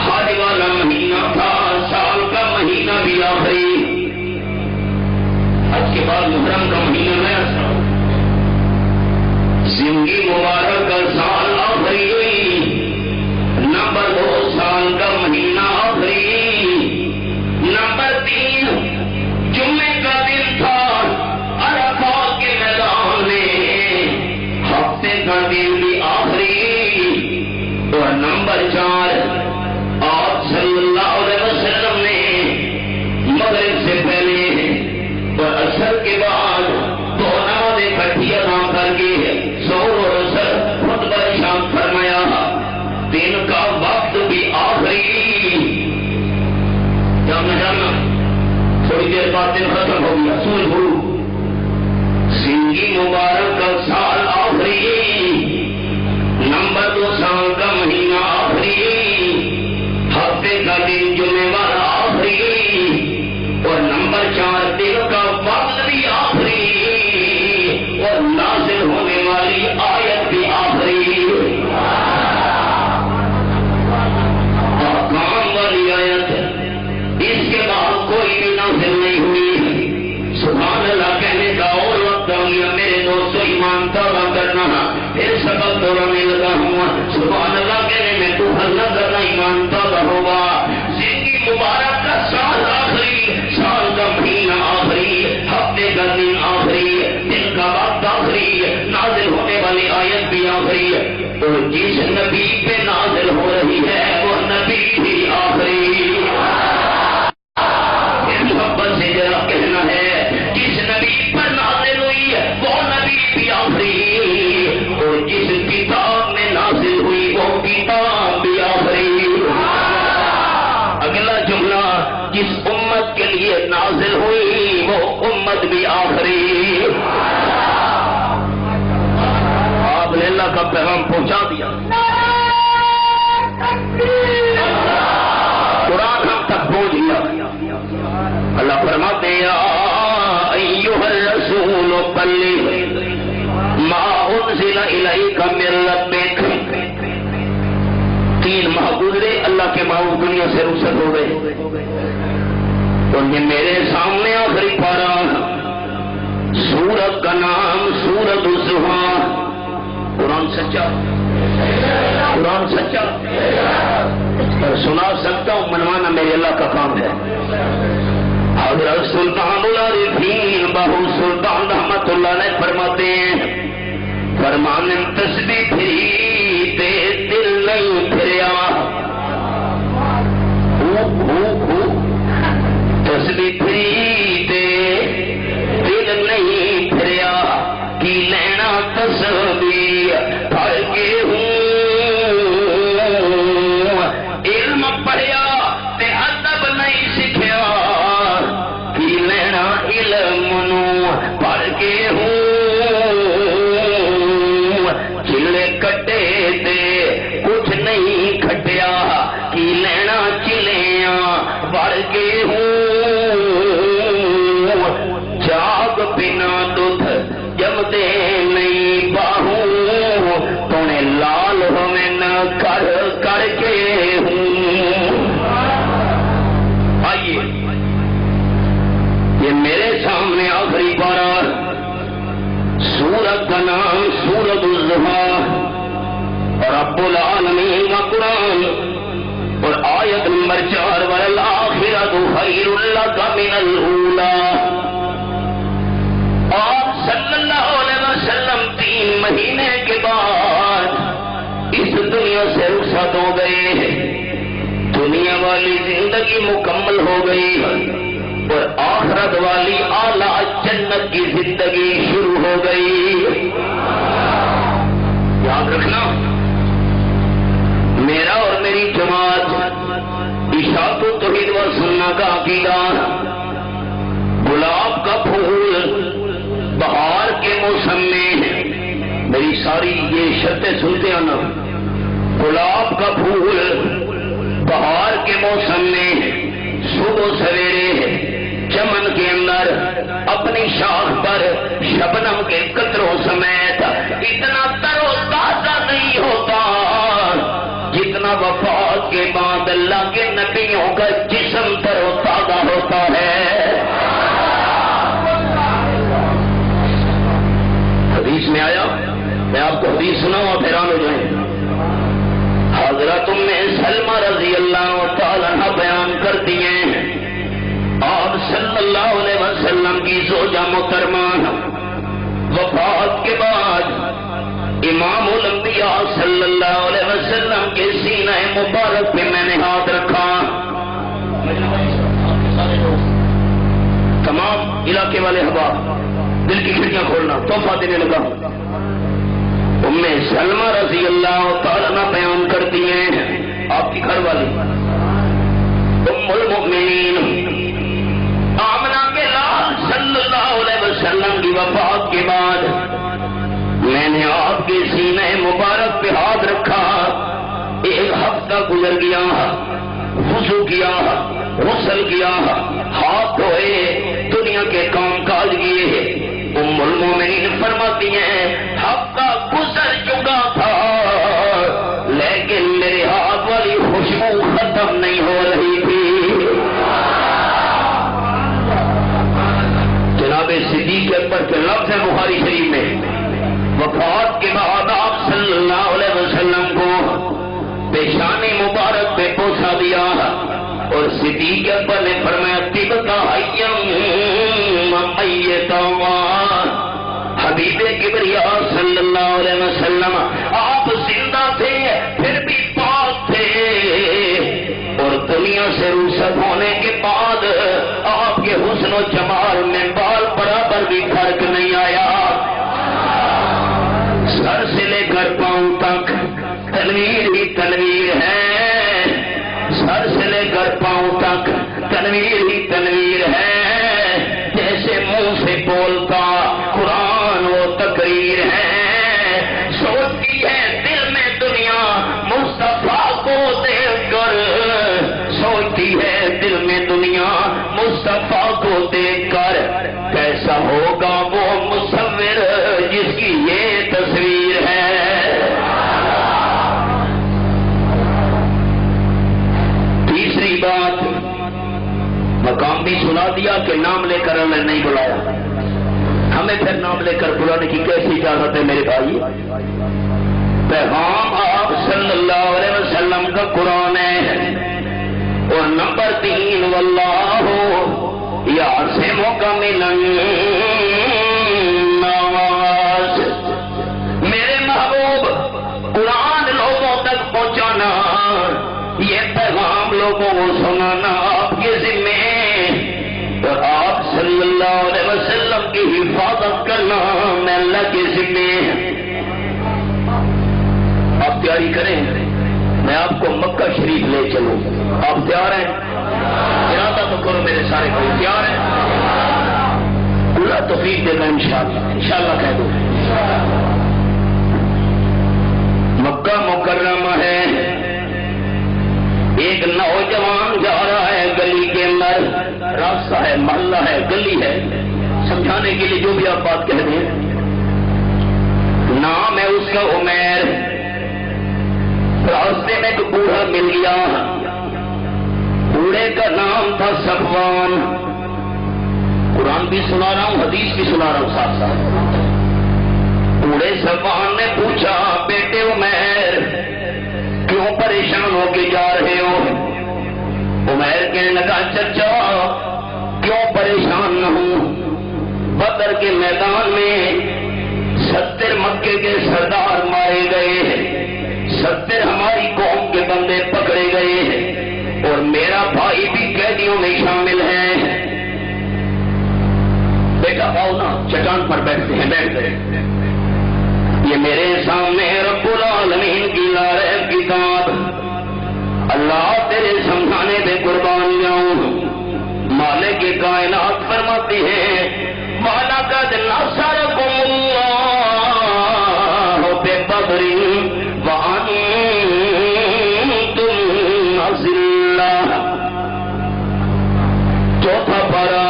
حج والا مہینہ تھا، سال کا مہینہ بھی آخری. حج کے بعد محرم کا مہینہ نیا تھا. زندگی مبارک کا سال آخری ہوئی. نمبر 2، سال کا مہینہ آخری. نمبر 3، جمعے کا دن تھا عرفات کے میدان میں، ہفتے کا دن بھی آخری. اور نمبر 4، آپ صلی اللہ علیہ وسلم نے مغرب سے پہلے اور عصر کے بعد 2 نمازیں اکٹھی ادا کر کے ظہر اور عصر خطبہ ارشاد فرمایا. دن کا وقت بھی آخری. جانا تھوڑی دیر بعد دن ختم ہو گیا، سورج غروب. زندگی مبارک کا سال آخری. نمبر 2، سال کا مہینہ آخری. ہفتے کا دن جمعے والا آخری. اور نمبر 4، دن کا وقت بھی آخری. اور نازل ہونے والی آیت بھی آخری. احکام والی آیت، اس کے بعد کوئی بھی نازل نہیں ہوئی. سبحان اللہ کہنے کا اور وقت آ گیا. میرے دوستوں ایمان توبہ کرنا، پھر سبق دوڑانے لگا ہوں. سبحان اللہ کہنے میں تو حل کرنا ایمان توبہ ہوگا. زندگی مبارک کا سال آخری، سال کا مہینہ آخری، ہفتے کا دن آخری، دن کا وقت آخری، نازل ہونے والی آیت بھی آخری. اور جس نبی پہ نازل ہو رہی ہے وہ نبی بھی آخری. محبت سے ذرا کہنا ہے، جس نبی پر نازل ہوئی وہ نبی بھی آخری. اور جس کتاب میں نازل ہوئی وہ کتاب بھی آخری. اگلا جملہ، جس امت کے لیے نازل ہوئی وہ امت بھی آخری. آپ نے اللہ کا پیغام پہنچا دیا. قرآن ہم تک پہنچ گیا. اللہ فرماتے ہیں ایھا الرسول بلغ ما انزل الیک من ربک. 3 ماہ گزرے، اللہ کے محبوب دنیا سے رخصت ہو گئے. اور یہ میرے سامنے آخری پارہ، سورت کا نام سورت الضحیٰ. قرآن سچا، قرآن سچا. اور سنا سکتا ہوں، منوانا میرے اللہ کا کام ہے. حضرت سلطان العارفین بہو سلطان رحمت اللہ نے فرماتے ہیں، فرمان تسبیح پھری تے دل نہیں پھریا. تسبیح پھری تے دل نہیں پھریا، کی لینا تسبیح پڑھ کے علم پڑھیا تے ادب نہیں سکھیا، کی لینا علم نو پڑھ کے چلے کٹے تے کچھ نہیں کھٹیا، کی لینا چلیاں ورگے ہوں جاگ بنا دودھ جمدے نہیں باہوں تونے لال ہوئے نہ کر کر کے ہوں. آئیے یہ میرے سامنے آخری پارہ سورت کا نام سورت الضحیٰ اور رب العالمین کا قرآن اور آیت نمبر 4 والآخرۃ خیر لک من الاولیٰ. آپ صلی اللہ علیہ وسلم 3 مہینے کے بعد اس دنیا سے رخصت ہو گئے. دنیا والی زندگی مکمل ہو گئی اور آخرت والی اعلیٰ جنت کی زندگی شروع ہو گئی. یاد رکھنا میرا اور میری جماعت اشاعت توحید و سنت کا عقیدہ گلاب کا پھول بہار کے موسم میں میری ساری یہ شرطیں سنتے ہیں نا. گلاب کا پھول بہار کے موسم میں صبح سویرے چمن کے اندر اپنی شاخ پر شبنم کے قطروں سمیت اتنا تر و تازہ نہیں ہوتا جتنا وفات کے بعد اللہ کے نبیوں کا جسم تر و تازہ ہوتا ہے. حدیث میں آیا, میں آپ کو حدیث سناؤں اور حیران ہو جائیں. حضرت ام سلمہ رضی اللہ تعالیٰ عنہ بیان کرتی ہیں آپ صلی اللہ علیہ وسلم کی زوجہ محترمہ وفات کے بعد امام الانبیاء صلی اللہ علیہ وسلم کے سینہ مبارک پہ میں نے ہاتھ رکھا. تمام علاقے والے احباب دل کی کھڑکیاں کھولنا, تحفہ دینے لگا. ام سلمہ رضی اللہ تعالیٰ عنہ بیان کرتی ہیں آپ کی گھر والی ام المؤمنین آمنہ کے لال صلی اللہ علیہ وسلم کی وفات کے بعد میں نے آپ کے سینے مبارک پہ ہاتھ رکھا. 1 ہفتہ گزر گیا, وضو کیا, غسل کیا, ہاتھ دھوئے, دنیا کے کام کاج کیے. ام المومنین فرماتی ہیں ہفتہ گزر چکا تھا لیکن میرے ہاتھ والی خوشبو ختم نہیں ہو رہی تھی. جناب صدیق اکبر کے لفظ ہے بخاری شریف میں وفات کے بعد آپ صلی اللہ علیہ وسلم کو پیشانی مبارک پہ پوچھا دیا اور صدیق اکبر نے فرمایا طبتا حبیب کبریا صلی اللہ علیہ وسلم آپ زندہ تھے پھر بھی پاک تھے اور دنیا سے رخصت ہونے کے بعد آپ کے حسن و جمال میں بال برابر بھی فرق نہیں آیا. سر سے لے کر پاؤں تک تنویر ہی تنویر ہے, سر سے لے کر پاؤں تک تنویر ہی تنویر ہے. جیسے منہ سے بولتا قرآن وہ تقریر ہے. سوچتی ہے دل میں دنیا مصطفیٰ کو دیکھ کر, سوچتی ہے دل میں دنیا مصطفیٰ کو دیکھ کر کیسا ہوگا وہ مصور جس کی یہ تصویر ہے. تیسری بات مقام بھی سنا دیا کہ نام لے کر ہمیں نہیں بلایا. ہمیں پھر نام لے کر بلانے کی کیسی اجازت ہے میرے بھائی؟ پیغام آپ صلی اللہ علیہ وسلم کا قرآن ہے. اور نمبر 3 واللہ یعصمک من الناس. میرے محبوب قرآن لوگوں تک پہنچانا, یہ پیغام لوگوں کو سنانا آپ کے ذمے اور آپ صلی اللہ علیہ وسلم کی حفاظت کرنا میں اللہ کے ذمے. آپ تیاری کریں, میں آپ کو مکہ شریف لے چلوں. آپ تیار ہیں؟ ارادہ تو کرو میرے سارے بھائی, تیار ہیں؟ اللہ توفیق دے گا انشاءاللہ, انشاءاللہ کہہ دو. مکہ مکرمہ ہے ایک نوجوان جا رہا ہے گلی کے اندر، راستہ ہے، محلہ ہے، گلی ہے، سمجھانے کے لیے جو بھی آپ بات کہہ دیں، نام ہے اس کا عمیر، راستے میں ایک بوڑھا مل گیا، بوڑھے کا نام تھا صفوان، قرآن بھی سنا رہا ہوں حدیث بھی سنا رہا ہوں ساتھ ساتھ۔ بوڑھے صفوان نے پوچھا بیٹے عمیر کیوں پریشان ہو کے جا رہے ہو؟ عمیر کہنے لگا چچا کیوں پریشان نہ ہوں، بدر کے میدان میں 70 مکے کے سردار مارے گئے، 70 ہماری قوم کے بندے پکڑے گئے اور میرا بھائی بھی قیدیوں میں شامل ہے۔ بیٹا آؤ نا چٹان پر بیٹھتے ہیں، بیٹھ گئے۔ یہ میرے سامنے رب العالمین کی لارب کتاب، اللہ تیرے سمجھانے پہ قربان جاؤں، مالک کی کائنات فرماتی ہے وَلَقَدْ نَصَرَكُمُ اللَّهُ بِبَدْرٍ وَأَنْتُمْ أَذِلَّةٌ۔ چوتھا پارہ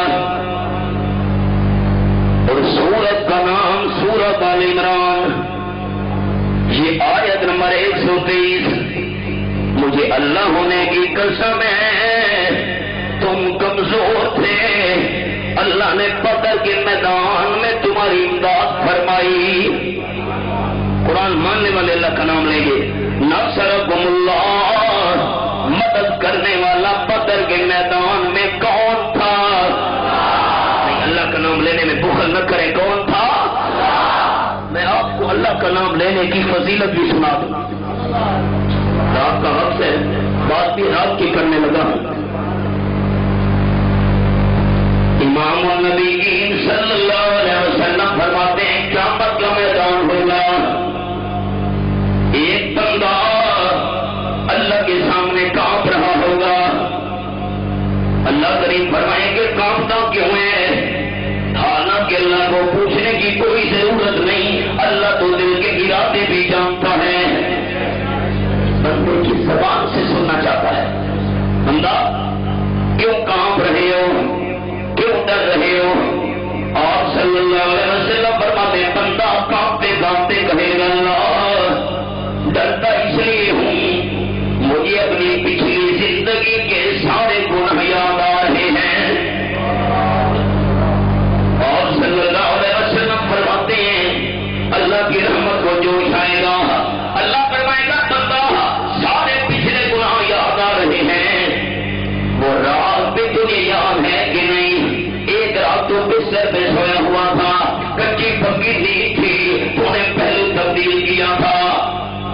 اور سورت کا نام سورت آل عمران، یہ آیت نمبر 123۔ مجھے اللہ ہونے کی قسم ہے تم کمزور تھے، اللہ نے بدر کے میدان میں تمہاری امداد فرمائی۔ قرآن ماننے والے اللہ کا نام لیں گے، نصرکم اللہ، مدد کرنے والا بدر کے میدان میں کون تھا؟ اللہ کا نام لینے میں بخل نہ کریں، کون تھا؟ میں آپ کو اللہ کا نام لینے کی فضیلت بھی سنا دوں۔ رات کا وقت ہے، بات بھی رات کی کرنے لگا۔ امام النبیین صلی اللہ علیہ وسلم فرماتے ہیں قیامت کا میدان ہوگا، ایک بندہ اللہ کے سامنے کانپ رہا ہوگا، اللہ کریم فرمائیں گے کانپتا کیوں ہے؟ حالانکہ اللہ کو پوچھنے کی کوئی ضرورت نہیں، اللہ تو دل کے ارادے بھی جانتا ہے، بندے کی زبان سے سننا چاہتا ہے۔ بندہ کیوں کانپ رہے ہو، کیوں ڈر رہے ہو؟ آپ صلی اللہ علیہ وسلم فرماتے ہیں بندہ کانپتے کانپتے کہے گا اللہ ڈرتا اس لیے ہوں مجھے اپنی پچھلی زندگی کے سارے گناہ یاد آ رہے ہیں۔ اور صلی اللہ علیہ وسلم فرماتے ہیں اللہ کی رحمت کو جوش آئے گا، اللہ فرمائے گا بندہ سارے پچھلے گناہ یاد آ رہے ہیں، وہ رات بھی تجھے یاد ہے کہ نہیں؟ ایک رات تو بستر پہ سویا ہوا تھا، کچی پکی نیند تھی، تو نے پہلو تبدیل کیا تھا،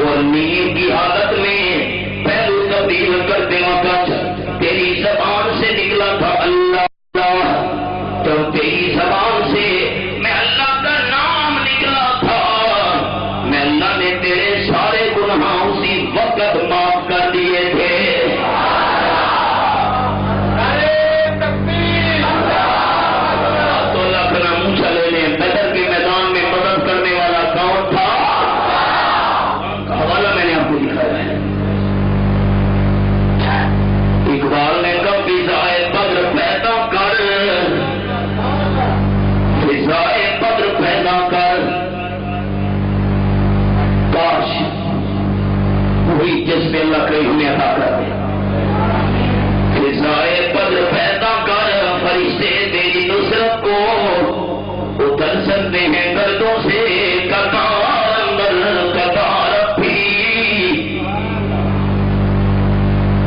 اور نیند کی حالت میں پہلو تبدیل کرتے وقت تیری زبان سے نکلا تھا اللہ، جب تیری زبان سے میں اللہ کا نام نکلا تھا، میں اللہ نے تیرے سارے گناہ اسی وقت معاف کر دیے تھے۔ تو اللہ کا نام اونچا لے لیں، بدر کے میدان میں مدد کرنے والا کون تھا؟ حوالہ میں نے آپ کو دکھایا ہے، اقبال نے کب فضائے بدر پیدا کر، فضائے بدر پیدا کر، کاش وہی جس پہ اللہ کہیں ہمیں عطا کر دے۔ فضائے بدر پیدا کر، فرشتے تیری نصرت کو اتر سکتے ہیں گردوں سے، قطار اندر قطار بھی۔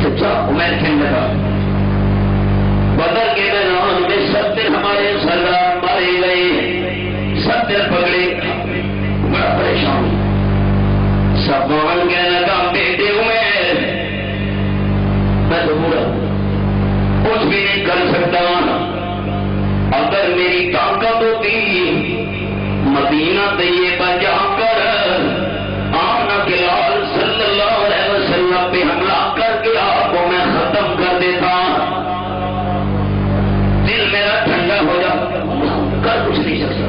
چچا عمیر کہنے لگا بدر کے میدان میں 70 ہمارے سردار مارے گئے، 70 پکڑے، بڑا پریشان۔ صفوان کہنے لگا بیٹے عمیر میں تو بوڑھا کچھ بھی نہیں کر سکتا، اگر میری طاقت ہوتی مدینہ طیبہ جا کر آنا بلال صلی اللہ علیہ وسلم پہ حملہ کر کے آپ کو میں ختم کر دیتا، دل میرا ٹھنڈا ہو جاتا، کر کچھ نہیں سکتا۔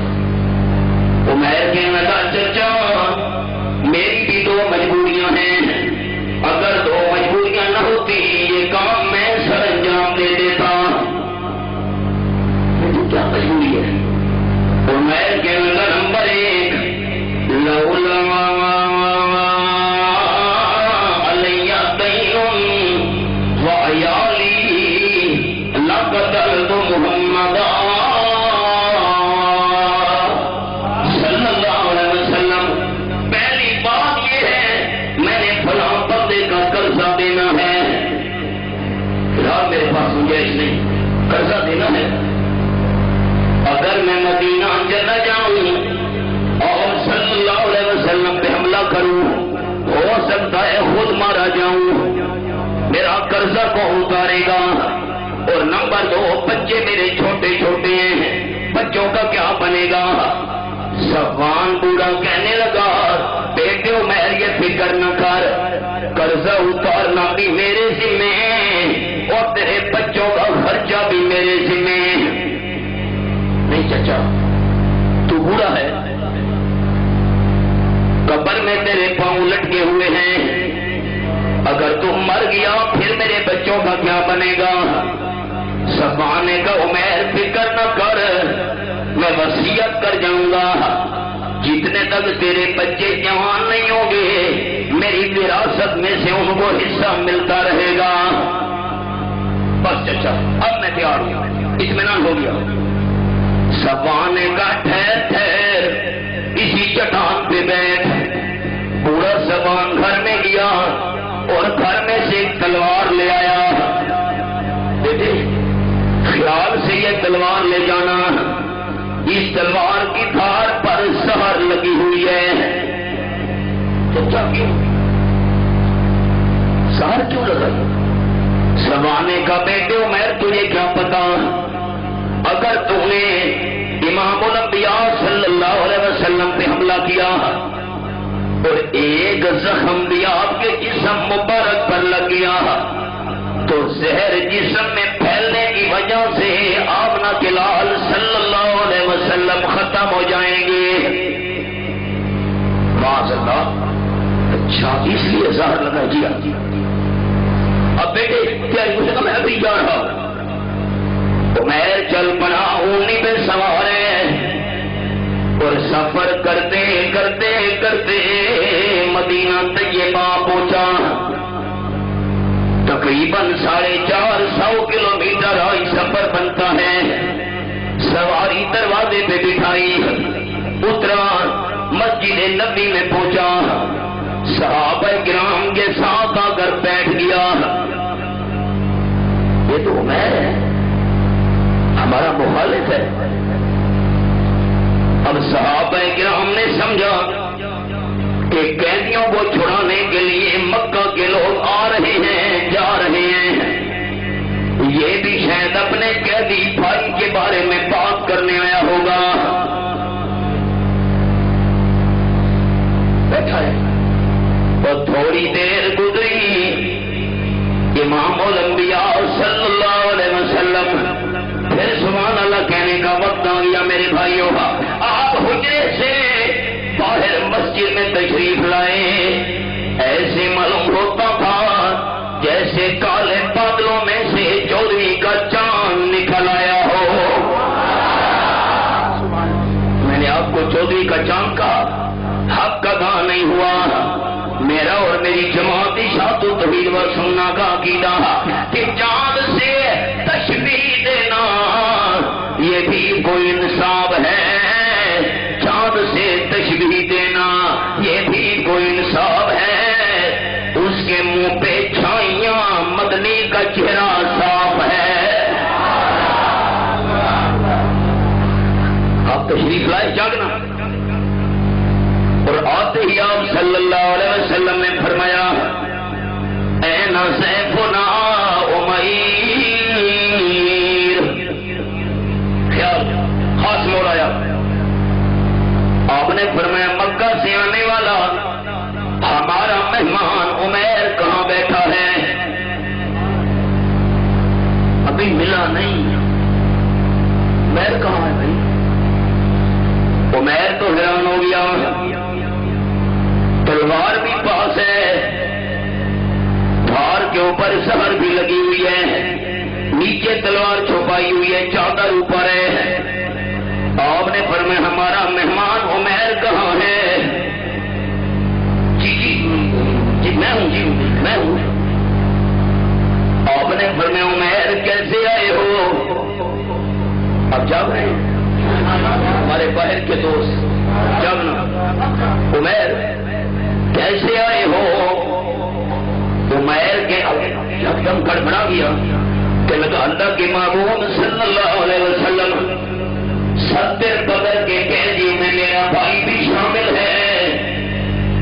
عمیر کہنے لگا چچا میری بھی 2 مجبوریاں ہیں، اگر 2 مجبوریاں نہ ہوتی محمد صلی اللہ علیہ وسلم، پہلی بات یہ ہے میں نے فلاں بندے کا قرضہ دینا ہے، میرے پاس گنجائش نہیں، قرضہ دینا ہے۔ اگر میں مدینہ چلا جاؤں اور صلی اللہ علیہ وسلم پہ حملہ کروں، ہو سکتا ہے خود مارا جاؤں، میرا قرضہ کون اتارے گا؟ اور نمبر 2، بچے میرے چھوٹے چھوٹے ہیں، بچوں کا کیا بنے گا؟ صفوان بوڑھا کہنے لگا بیٹے عمیر یہ فکر نہ کر، قرضہ اتارنا بھی میرے ذمہ اور تیرے بچوں کا خرچہ بھی میرے ذمہ۔ نہیں چچا تو بوڑھا ہے، قبر میں تیرے پاؤں لٹکے ہوئے ہیں، اگر تم مر گیا پھر میرے بچوں کا کیا بنے گا؟ صفوان نے کہا عمیر فکر نہ کر، میں وصیت کر جاؤں گا، جتنے تک تیرے بچے جوان نہیں ہوں گے میری وراثت میں سے ان کو حصہ ملتا رہے گا۔ بس چچا اب میں تیار ہوں، اطمینان ہو گیا۔ صفوان نے کہا ٹھہر ٹھہر، اسی چٹان پہ بیٹھ۔ پورا صفوان گھر میں گیا اور گھر میں سے ایک تلوار لے آیا۔ بیٹے خیال سے یہ تلوار لے جانا، اس تلوار کی دھار پر سہر لگی ہوئی ہے۔ چچا کیوں سہر کیوں لگائی؟ صفوان کا بیٹے عمیر تجھے کیا پتا، اگر تم نے امام الانبیاء صلی اللہ علیہ وسلم پہ حملہ کیا اور ایک زخم بھی آپ کے جسم مبارک پر لگ گیا تو زہر جسم میں پھیلنے کی وجہ سے آمنہ کے لال صلی اللہ علیہ وسلم ختم ہو جائیں گے۔ معاذ اللہ، اچھا اس لیے زہر لگا دیا۔ اب بیٹے کیا میں ابھی جا رہا ہوں، عمیر چل پڑا، اونی پہ سوار ہے اور سفر کرتے کرتے کرتے مدینہ طیبہ پہنچا۔ تقریباً 450 کلومیٹر آئی سفر بنتا ہے۔ سواری دروازے پہ بٹھائی، اترا، مسجد نبی میں پہنچا، صحابہ کرام کے ساتھ آ کر بیٹھ گیا۔ یہ تو عمیر ہے، ہمارا مخالف ہے۔ اب صحابہ کرام نے سمجھا کہ قیدیوں کو چھڑانے کے لیے مکہ کے لوگ آ رہے ہیں، جا رہے ہیں، یہ بھی شاید اپنے قیدی بھائی کے بارے میں بات کرنے آیا ہوگا۔ بیٹھا ہے اور تھوڑی دیر گزری، امام الانبیاء صلی اللہ علیہ وسلم پھر سبحان اللہ کہنے کا وقت آ گیا۔ میرے بھائیوں آپ حجرے سے باہر مسجد میں تشریف لائے، ایسے معلوم ہوتا تھا جیسے کالے بادلوں میں سے 14ویں کا چاند نکل آیا ہو۔ میں نے آپ کو 14ویں کا چاند کا حق ادا نہیں ہوا۔ میرا اور میری جماعت اشاعت التوحید و سنت کا عقیدہ کہ چاند سے تشبیہ دینا یہ بھی کوئی انصاف ہے، چاند سے تشبیہ دینا یہ بھی کوئی انصاف ہے۔ اس کے منہ پہ چھائیاں، مدنی کا چہرہ صاف ہے۔ آپ تشریف لائے جاگنا، اور آتے ہی آپ صلی اللہ علیہ وسلم نے فرمایا این سیفنا عمیر، خیال خاص موڑ آیا۔ آپ نے فرمایا مکہ سے آنے والا ہمارا مہمان عمیر کہاں بیٹھا ہے؟ ابھی ملا نہیں، عمیر کہاں ہے بھائی؟ عمیر تو حیران ہو گیا، تلوار بھی پاس ہے، دھار کے اوپر سہر بھی لگی ہوئی ہے، نیچے تلوار چھپائی ہوئی ہے، چادر اوپر ہے۔ آپ نے فرمایا ہمارا مہمان عمیر کہاں ہے؟ جی میں ہوں، جی میں ہوں۔ آپ نے فرمایا عمیر کیسے آئے ہو؟ اب جاگ رہے ہیں ہمارے باہر کے دوست، جاگنا۔ عمیر کیسے آئے ہو؟ عمیر کے ایک دم کڑبڑا گیا کہ لگا اللہ کے محبوب صلی اللہ علیہ وسلم 70 بدر کے قیدیوں میں میرا بھائی بھی شامل ہے،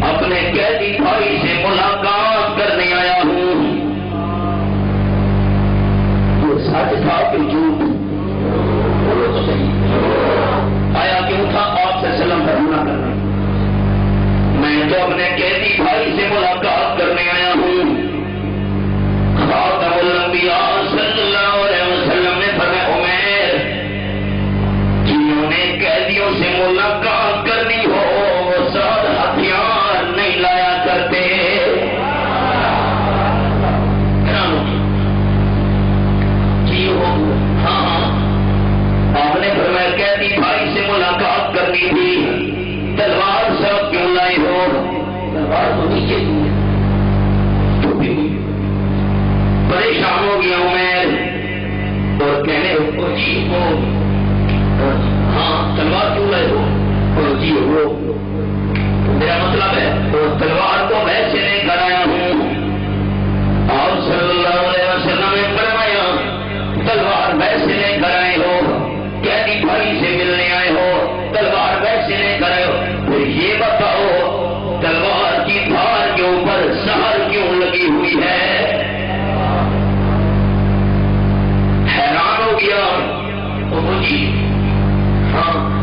اپنے قیدی بھائی سے ملاقات کرنے آیا ہوں۔ وہ سچ تھا کہ جھوٹ؟ بولو تو صحیح، آیا کیوں تھا آپ سے سلام کرنا کرنا؟ میں تو اپنے قیدی بھائی سے ملاقات کرنے آیا ہوں۔ خاتم الانبیاء صلی اللہ علیہ وسلم نے فرمایا عمیر جنہوں نے قیدیوں سے ملاقات کرنی ہو وہ ساتھ ہتھیار نہیں لایا کرتے۔ جی ہو ہاں، آپ نے فرمایا قیدی بھائی سے ملاقات کرنی تھی، تلوار سب کیوں لائے ہو؟ تلوار تو نیچے تھی، پریشان ہو گیا عمیر اور کہنے کو جی ہو ہاں تلوار کیوں لائے ہو؟ اور جی ہو میرا مطلب ہے اور تلوار کو ویسے لے کر آیا ہوں۔ آپ صلی اللہ علیہ وسلم نے فرمایا تلوار ویسے لے کر آئے ہو، قیدی بھائی سے ملنے آئے ہو، تلوار ویسے لے کر آئے ہو، پھر یہ بتاؤ تلوار کی دھار کے اوپر سہر کیوں لگی ہوئی ہے؟ حیران ہو گیا جی ہاں